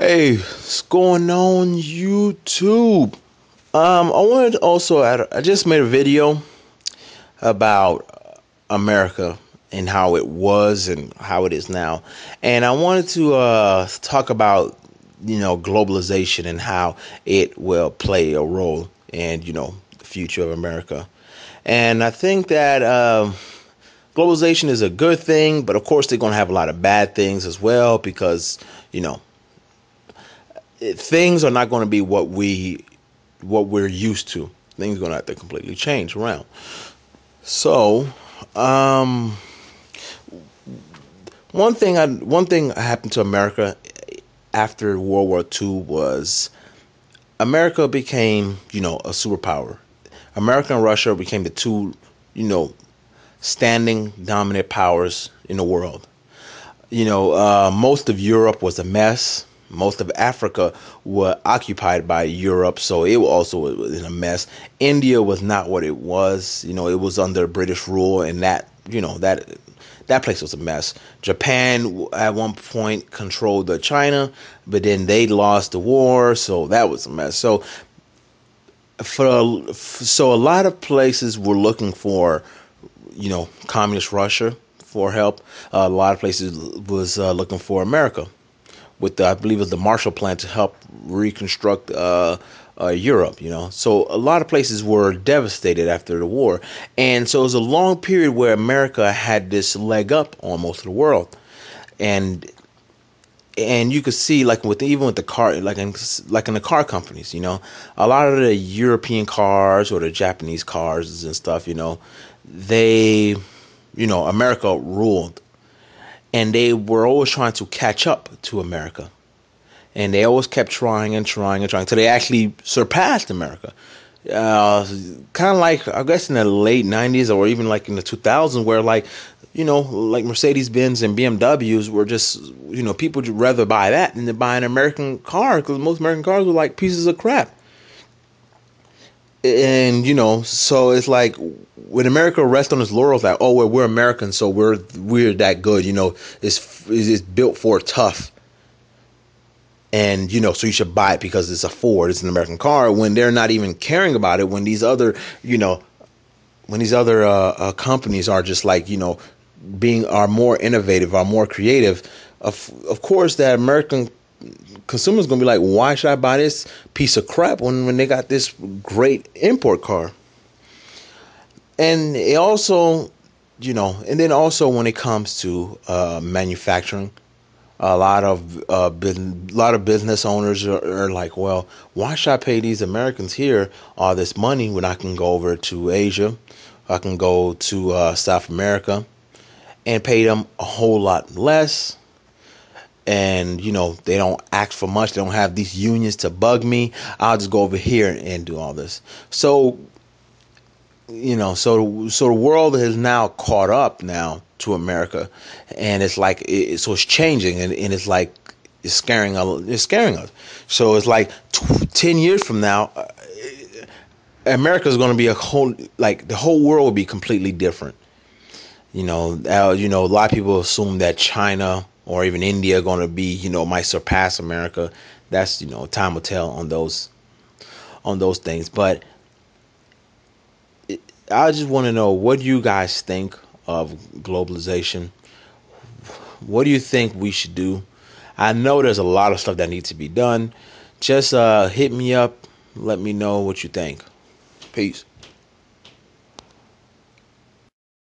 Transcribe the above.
Hey, what's going on YouTube? I wanted to also I just made a video about America and how it was and how it is now. And I wanted to talk about, globalization and how it will play a role in, the future of America. And I think that globalization is a good thing, but of course they're going to have a lot of bad things as well because, you know, things are not going to be what we're used to. Things are going to have to completely change around. So, um, one thing happened to America after World War II was America became, a superpower. America and Russia became the two, you know, standing dominant powers in the world. Most of Europe was a mess. Most of Africa was occupied by Europe, so it also was in a mess. India was not what it was. It was under British rule, and that place was a mess. Japan at one point controlled the China, but then they lost the war, so that was a mess. So a lot of places were looking for, communist Russia for help. A lot of places was looking for America with I believe it was the Marshall Plan to help reconstruct Europe. So a lot of places were devastated after the war, and so it was a long period where America had this leg up on most of the world, and you could see like even with the car, like in the car companies, a lot of the European cars or the Japanese cars and stuff, they, America ruled, and they were always trying to catch up to America, and they always kept trying and trying and trying until they actually surpassed America. Kind of like I guess in the late '90s or even like in the 2000s, where like Mercedes Benz and BMWs were just people would rather buy that than to buy an American car because most American cars were like pieces of crap. And so it's like when America rests on its laurels, like, oh, we're Americans, so we're that good, it's built for tough, and so you should buy it because it's a Ford, it's an American car, when they're not even caring about it, when these other companies are just like are more innovative, are more creative. Of course that American consumers gonna be like, why should I buy this piece of crap when they got this great import car? And it also, and then also when it comes to manufacturing, a lot of business owners are like, well, why should I pay these Americans here all this money when I can go over to Asia, I can go to South America and pay them a whole lot less, and they don't ask for much, they don't have these unions to bug me, I'll just go over here and do all this. So the world has now caught up now to America, and it's like so it's changing, and it's like it's scaring us. So it's like 10 years from now, America is going to be the whole world will be completely different. A lot of people assume that China or even India are going to be, might surpass America. That's, time will tell on those things. But I just want to know, what do you guys think of globalization? What do you think we should do? I know there's a lot of stuff that needs to be done. Just hit me up. Let me know what you think. Peace.